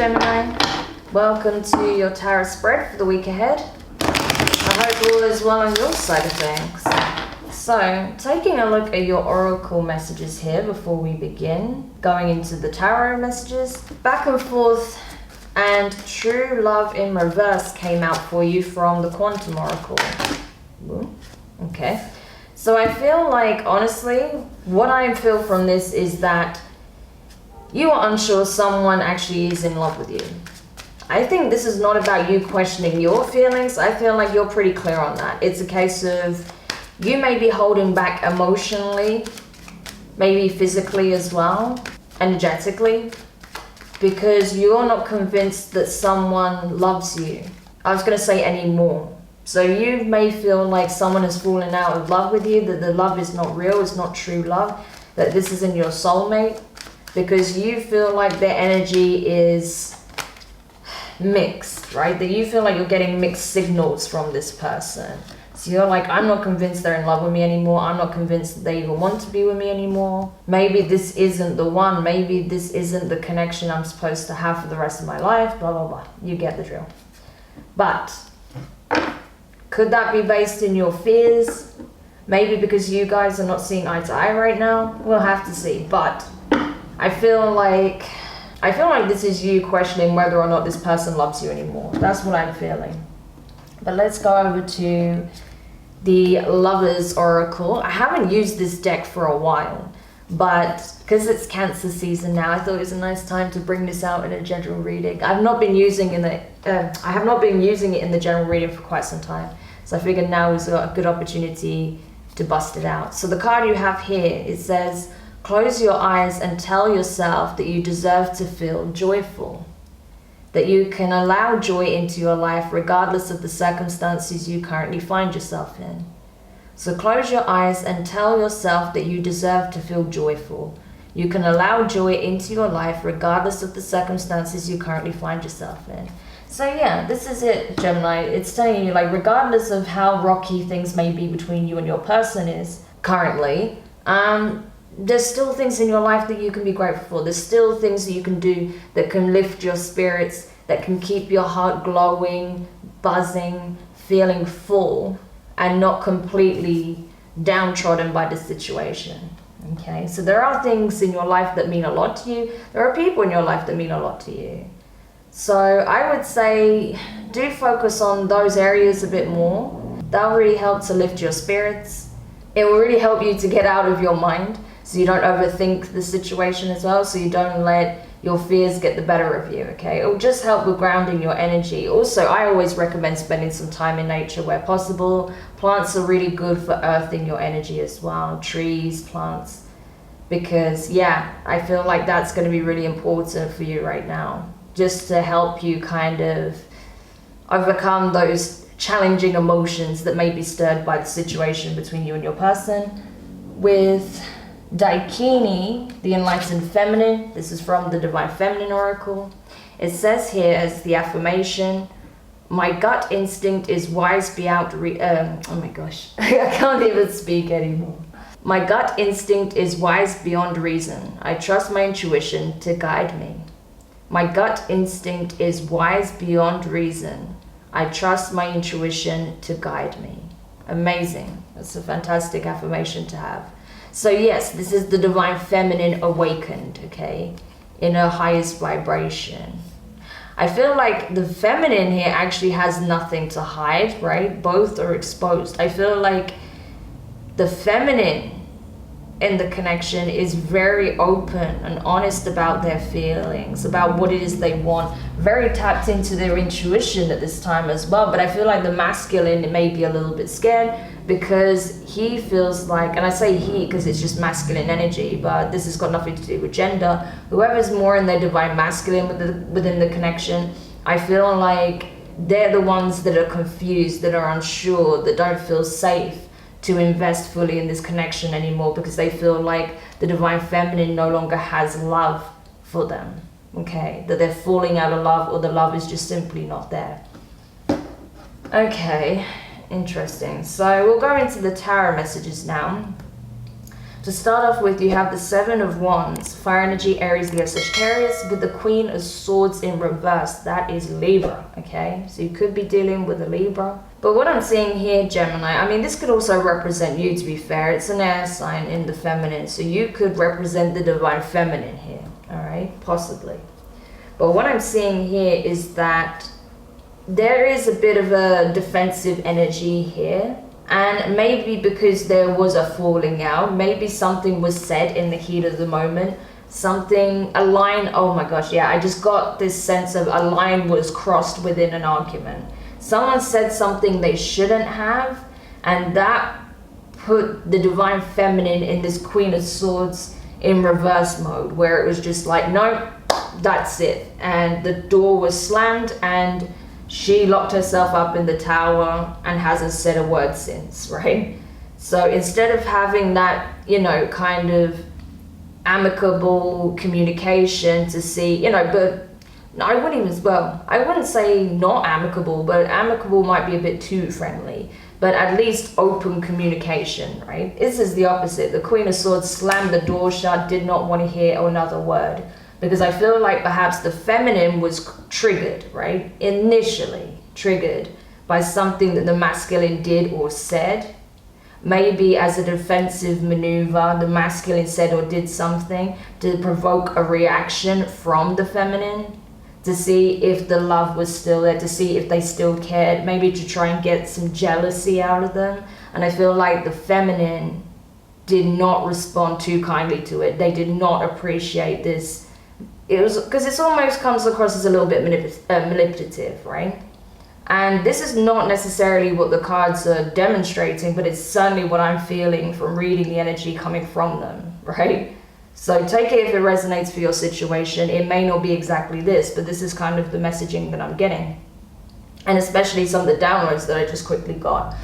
Gemini, welcome to your tarot spread for the week ahead. I hope all is well on your side of things. So, taking a look at your oracle messages here before we begin, going into the tarot messages, back and forth, and true love in reverse came out for you from the quantum oracle. Ooh, okay, so I feel like, honestly, what I feel from this is that you are unsure someone actually is in love with you. I think this is not about you questioning your feelings. I feel like you're pretty clear on that. It's a case of you may be holding back emotionally, maybe physically as well, energetically, because you're not convinced that someone loves you. I was going to say anymore. So you may feel like someone has fallen out of love with you, that the love is not real, it's not true love, that this isn't your soulmate, because you feel like their energy is mixed, right? That you feel like you're getting mixed signals from this person. So you're like, I'm not convinced they're in love with me anymore. I'm not convinced that they even want to be with me anymore. Maybe this isn't the one. Maybe this isn't the connection I'm supposed to have for the rest of my life, blah, blah, blah. You get the drill. But could that be based in your fears? Maybe because you guys are not seeing eye to eye right now? We'll have to see. But I feel like this is you questioning whether or not this person loves you anymore. That's what I'm feeling. But let's go over to the Lovers Oracle. I haven't used this deck for a while, but because it's Cancer season now, I thought it was a nice time to bring this out in a general reading. I have not been using it in the general reading for quite some time, so I figured now is a good opportunity to bust it out. So the card you have here, it says, close your eyes and tell yourself that you deserve to feel joyful, that you can allow joy into your life regardless of the circumstances you currently find yourself in. So close your eyes and tell yourself that you deserve to feel joyful. You can allow joy into your life regardless of the circumstances you currently find yourself in. So yeah, this is it, Gemini. It's telling you, like, regardless of how rocky things may be between you and your person is currently, there's still things in your life that you can be grateful for. There's still things that you can do that can lift your spirits, that can keep your heart glowing, buzzing, feeling full, and not completely downtrodden by the situation. Okay, so there are things in your life that mean a lot to you. There are people in your life that mean a lot to you. So I would say do focus on those areas a bit more. That'll really help to lift your spirits. It will really help you to get out of your mind, so you don't overthink the situation as well, so you don't let your fears get the better of you, okay? It will just help with grounding your energy. Also, I always recommend spending some time in nature where possible. Plants are really good for earthing your energy as well. Trees, plants, because yeah, I feel like that's going to be really important for you right now, just to help you kind of overcome those challenging emotions that may be stirred by the situation between you and your person. With Daikini, the Enlightened Feminine, this is from the Divine Feminine Oracle. It says here as the affirmation, my gut instinct is wise beyond oh my gosh, I can't even speak anymore. My gut instinct is wise beyond reason. I trust my intuition to guide me. My gut instinct is wise beyond reason. I trust my intuition to guide me. Amazing. That's a fantastic affirmation to have. So yes, this is the Divine Feminine awakened, okay, in her highest vibration. I feel like the feminine here actually has nothing to hide, right? Both are exposed. I feel like the feminine in the connection is very open and honest about their feelings, about what it is they want, very tapped into their intuition at this time as well. But I feel like the masculine may be a little bit scared because he feels like, and I say he because it's just masculine energy, but this has got nothing to do with gender. Whoever's more in their divine masculine within the connection, I feel like they're the ones that are confused, that are unsure, that don't feel safe to invest fully in this connection anymore because they feel like the Divine Feminine no longer has love for them, okay? That they're falling out of love, or the love is just simply not there. Okay, interesting. So we'll go into the tarot messages now. To start off with, you have the Seven of Wands, fire energy, Aries, Leo, Sagittarius, with the Queen of Swords in reverse. That is Libra, okay? So you could be dealing with a Libra. But what I'm seeing here, Gemini, I mean, this could also represent you, to be fair. It's an air sign in the feminine, so you could represent the divine feminine here, all right? Possibly. But what I'm seeing here is that there is a bit of a defensive energy here. And maybe because there was a falling out, maybe something was said in the heat of the moment, a line, oh my gosh, yeah, I just got this sense of a line was crossed within an argument. Someone said something they shouldn't have, and that put the divine feminine in this Queen of Swords in reverse mode, where it was just like, no, that's it. And the door was slammed, and she locked herself up in the tower and hasn't said a word since, right? So instead of having that, you know, kind of amicable communication to see, you know, but I wouldn't say not amicable, but amicable might be a bit too friendly, but at least open communication, right? This is the opposite. The Queen of Swords slammed the door shut, did not want to hear another word. Because I feel like perhaps the feminine was triggered, right? Initially triggered by something that the masculine did or said. Maybe as a defensive maneuver, the masculine said or did something to provoke a reaction from the feminine, to see if the love was still there, to see if they still cared, maybe to try and get some jealousy out of them. And I feel like the feminine did not respond too kindly to it. They did not appreciate this. It was because it almost comes across as a little bit manipulative, right? And this is not necessarily what the cards are demonstrating, but it's certainly what I'm feeling from reading the energy coming from them, right? So take it if it resonates for your situation. It may not be exactly this, but this is kind of the messaging that I'm getting. And especially some of the downloads that I just quickly got.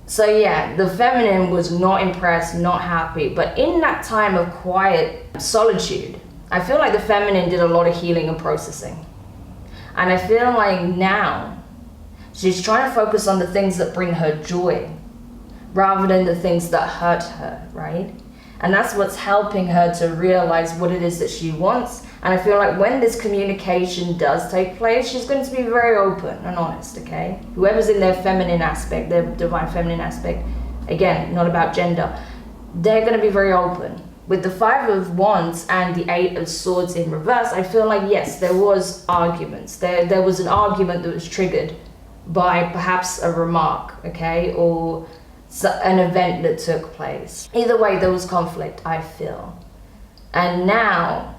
So yeah, the feminine was not impressed, not happy, but in that time of quiet solitude, I feel like the feminine did a lot of healing and processing. And I feel like now she's trying to focus on the things that bring her joy rather than the things that hurt her, right? And that's what's helping her to realize what it is that she wants. And I feel like when this communication does take place, she's going to be very open and honest, okay? Whoever's in their feminine aspect, their divine feminine aspect, again, not about gender, they're going to be very open. With the Five of Wands and the Eight of Swords in reverse, I feel like, yes, there was arguments. There was an argument that was triggered by perhaps a remark, okay, or an event that took place. Either way, there was conflict, I feel. And now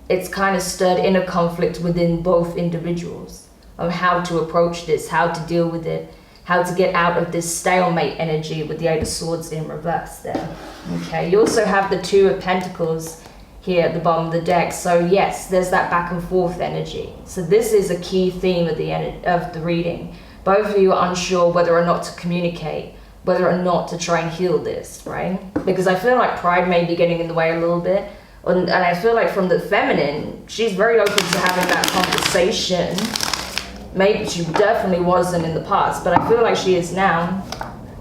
it's kind of stirred inner conflict within both individuals of how to approach this, how to deal with it, how to get out of this stalemate energy with the Eight of Swords in reverse there. Okay, you also have the Two of Pentacles here at the bottom of the deck. So yes, there's that back and forth energy. So this is a key theme of the reading. Both of you are unsure whether or not to communicate, whether or not to try and heal this, right? Because I feel like pride may be getting in the way a little bit. And I feel like from the feminine, she's very open to having that conversation. Maybe she definitely wasn't in the past, but I feel like she is now.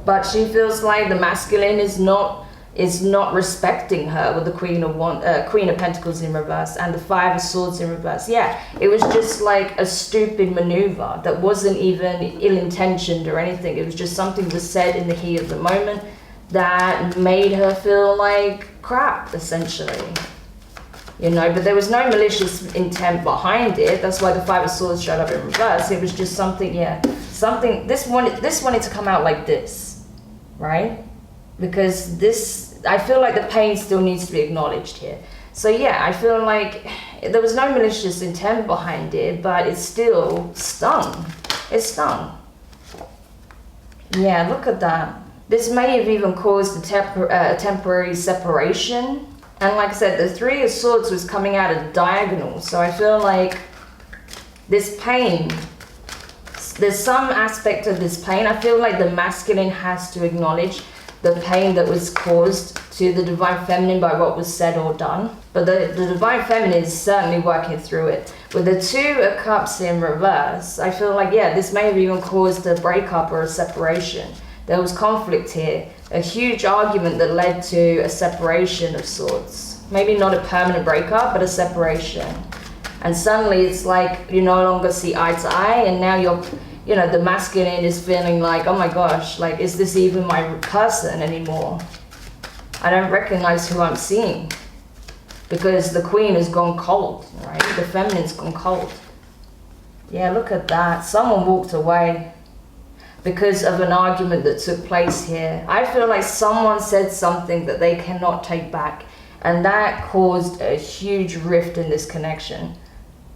But she feels like the masculine is not respecting her with the Queen of Pentacles in reverse and the Five of Swords in reverse. Yeah, it was just like a stupid maneuver that wasn't even ill-intentioned or anything. It was just something was said in the heat of the moment that made her feel like crap, essentially. You know, but there was no malicious intent behind it. That's why the Five of Swords showed up in reverse. It was just something, this wanted to come out like this, right? Because I feel like the pain still needs to be acknowledged here. So yeah, I feel like there was no malicious intent behind it, but it still stung. It stung. Yeah, look at that. This may have even caused a temporary separation. And like I said, the Three of Swords was coming out at a diagonal. So I feel like this pain, there's some aspect of this pain. I feel like the masculine has to acknowledge the pain that was caused to the divine feminine by what was said or done. But the divine feminine is certainly working through it. With the Two of Cups in reverse, I feel like, yeah, this may have even caused a breakup or a separation. There was conflict here, a huge argument that led to a separation of sorts. Maybe not a permanent breakup, but a separation. And suddenly it's like you no longer see eye to eye, and now the masculine is feeling like, oh my gosh, like, is this even my person anymore? I don't recognize who I'm seeing, because the queen has gone cold, right? The feminine's gone cold. Yeah, look at that. Someone walked away because of an argument that took place here. I feel like someone said something that they cannot take back, and that caused a huge rift in this connection.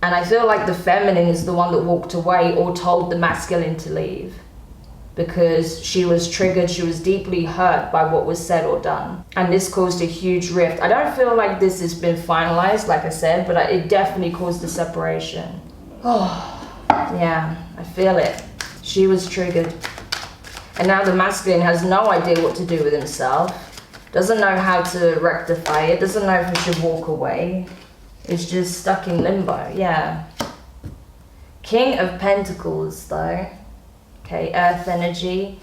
And I feel like the feminine is the one that walked away or told the masculine to leave, because she was triggered, she was deeply hurt by what was said or done. And this caused a huge rift. I don't feel like this has been finalized, like I said, but it definitely caused a separation. Oh, yeah, I feel it. She was triggered. And now the masculine has no idea what to do with himself, doesn't know how to rectify it, doesn't know if he should walk away. It's just stuck in limbo, yeah. King of Pentacles, though. Okay, earth energy.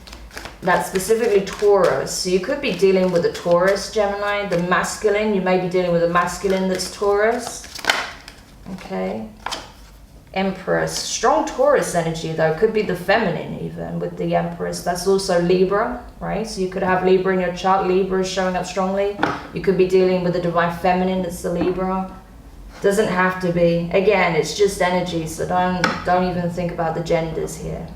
That's specifically Taurus. So you could be dealing with a Taurus, Gemini. The masculine, you may be dealing with a masculine that's Taurus. Okay. Empress. Strong Taurus energy, though. Could be the feminine, even, with the Empress. That's also Libra, right? So you could have Libra in your chart. Libra is showing up strongly. You could be dealing with the divine feminine that's the Libra. Doesn't have to be. Again, it's just energy, so don't even think about the genders here.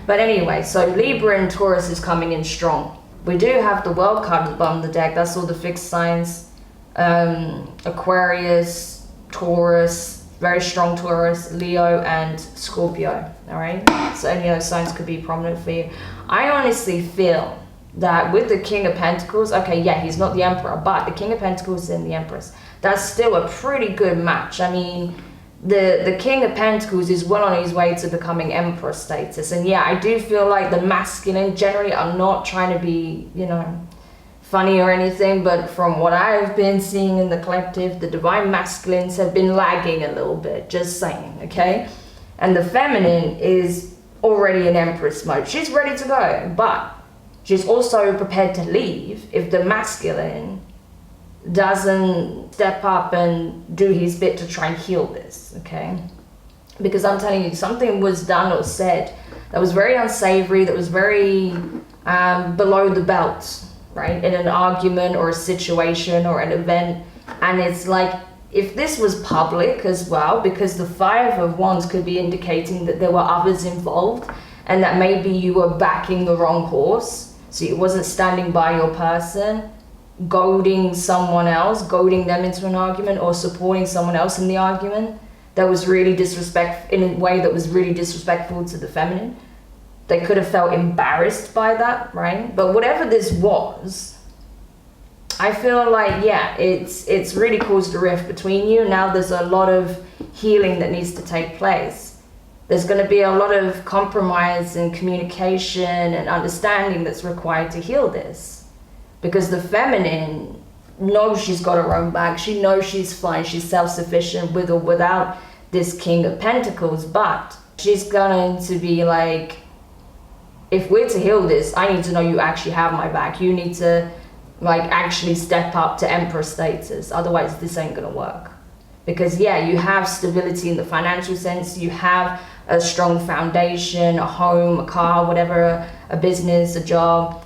But anyway, so Libra and Taurus is coming in strong. We do have the World card at the bottom of the deck. That's all the fixed signs. Aquarius, Taurus, very strong Taurus, Leo, and Scorpio. All right? So any of those signs could be prominent for you. I honestly feel that with the King of Pentacles, okay, yeah, he's not the Emperor, but the King of Pentacles and the Empress, that's still a pretty good match. I mean, the King of Pentacles is well on his way to becoming Emperor status. And yeah, I do feel like the masculine, generally, I'm not trying to be, funny or anything, but from what I've been seeing in the collective, the divine masculines have been lagging a little bit, just saying, okay? And the feminine is already in Empress mode. She's ready to go, but she's also prepared to leave if the masculine doesn't step up and do his bit to try and heal this, okay? Because I'm telling you, something was done or said that was very unsavory, that was very below the belt, right? In an argument or a situation or an event. And it's like, if this was public as well, because the Five of Wands could be indicating that there were others involved and that maybe you were backing the wrong horse, so it wasn't standing by your person, goading someone else, goading them into an argument, or supporting someone else in the argument that was really disrespectful, in a way that was really disrespectful to the feminine. They could have felt embarrassed by that, right? But whatever this was, I feel like, yeah, it's really caused a rift between you. Now there's a lot of healing that needs to take place. There's going to be a lot of compromise and communication and understanding that's required to heal this. Because the feminine knows she's got her own back. She knows she's fine. She's self-sufficient with or without this King of Pentacles. But she's going to be like, if we're to heal this, I need to know you actually have my back. You need to actually step up to Emperor status. Otherwise, this ain't going to work. Because yeah, you have stability in the financial sense. You have a strong foundation, a home, a car, whatever, a business, a job.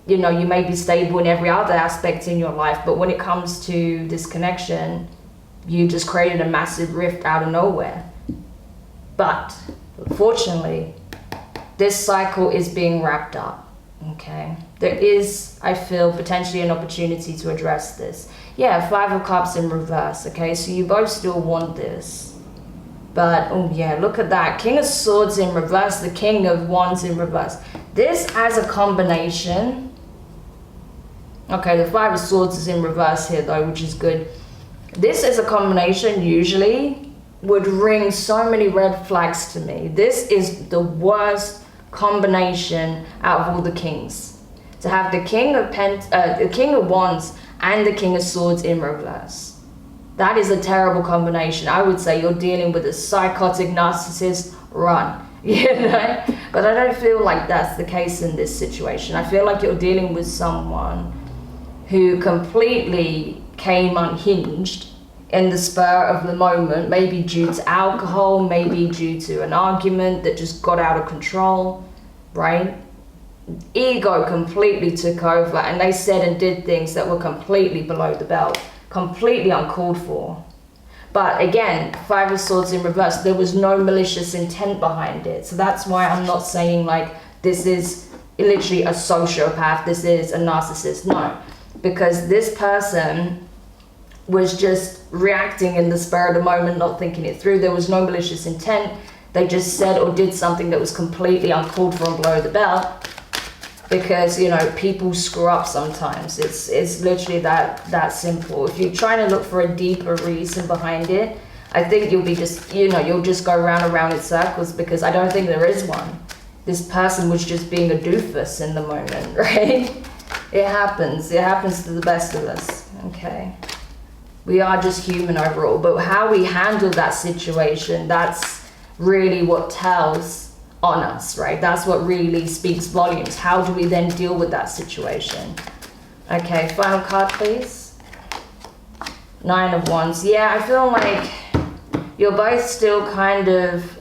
You may be stable in every other aspect in your life, but when it comes to this connection, you just created a massive rift out of nowhere. But fortunately, this cycle is being wrapped up, okay? There is, I feel, potentially an opportunity to address this. Yeah, Five of Cups in reverse, okay? So you both still want this. But, oh yeah, look at that. King of Swords in reverse, the King of Wands in reverse. This as a combination. Okay, the Five of Swords is in reverse here though, which is good. This as a combination usually would ring so many red flags to me. This is the worst combination out of all the kings. To have the King of Wands and the King of Swords in reverse. That is a terrible combination. I would say you're dealing with a psychotic narcissist. Run. you know? But I don't feel like that's the case in this situation. I feel like you're dealing with someone who completely came unhinged in the spur of the moment, maybe due to alcohol, maybe due to an argument that just got out of control, right? Ego completely took over, and they said and did things that were completely below the belt, completely uncalled for. But again, Five of Swords in reverse, there was no malicious intent behind it. So that's why I'm not saying like this is literally a sociopath, this is a narcissist. No, because this person was just reacting in the spur of the moment, not thinking it through. There was no malicious intent. They just said or did something that was completely uncalled for and below the belt. Because, you know, people screw up sometimes. It's literally that simple. If you're trying to look for a deeper reason behind it, I think you'll be just, you know, you'll just go round and round in circles, because I don't think there is one. This person was just being a doofus in the moment, right? It happens to the best of us, okay? We are just human overall, but how we handle that situation, that's really what tells on us, right? That's what really speaks volumes. How do we then deal with that situation? Okay, final card, please. Nine of Wands. Yeah, I feel like you're both still kind of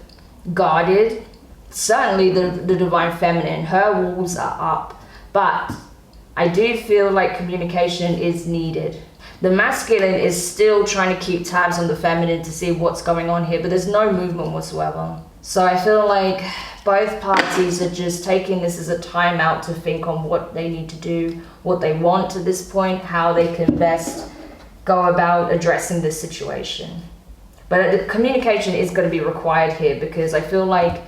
guarded. Certainly the Divine Feminine, her walls are up, but I do feel like communication is needed. The masculine is still trying to keep tabs on the feminine to see what's going on here, but there's no movement whatsoever. So I feel like both parties are just taking this as a time out to think on what they need to do, what they want at this point, how they can best go about addressing this situation. But the communication is going to be required here, because I feel like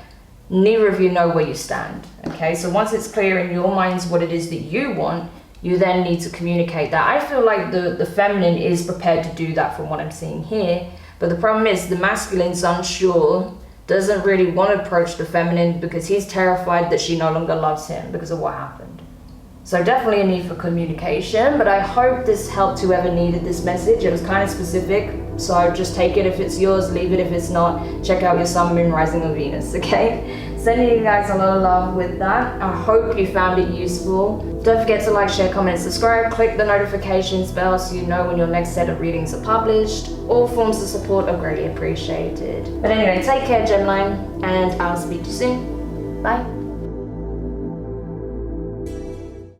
neither of you know where you stand, okay? So once it's clear in your minds what it is that you want, you then need to communicate that. I feel like the feminine is prepared to do that from what I'm seeing here, but the problem is the masculine's unsure, doesn't really want to approach the feminine because he's terrified that she no longer loves him because of what happened. So definitely a need for communication, but I hope this helped whoever needed this message. It was kind of specific, so just take it if it's yours, leave it if it's not. Check out your Sun, Moon, Rising, or Venus, okay? Sending you guys a lot of love with that. I hope you found it useful. Don't forget to like, share, comment, and subscribe. Click the notifications bell so you know when your next set of readings are published. All forms of support are greatly appreciated. But anyway, take care, Gemini, and I'll speak to you soon. Bye.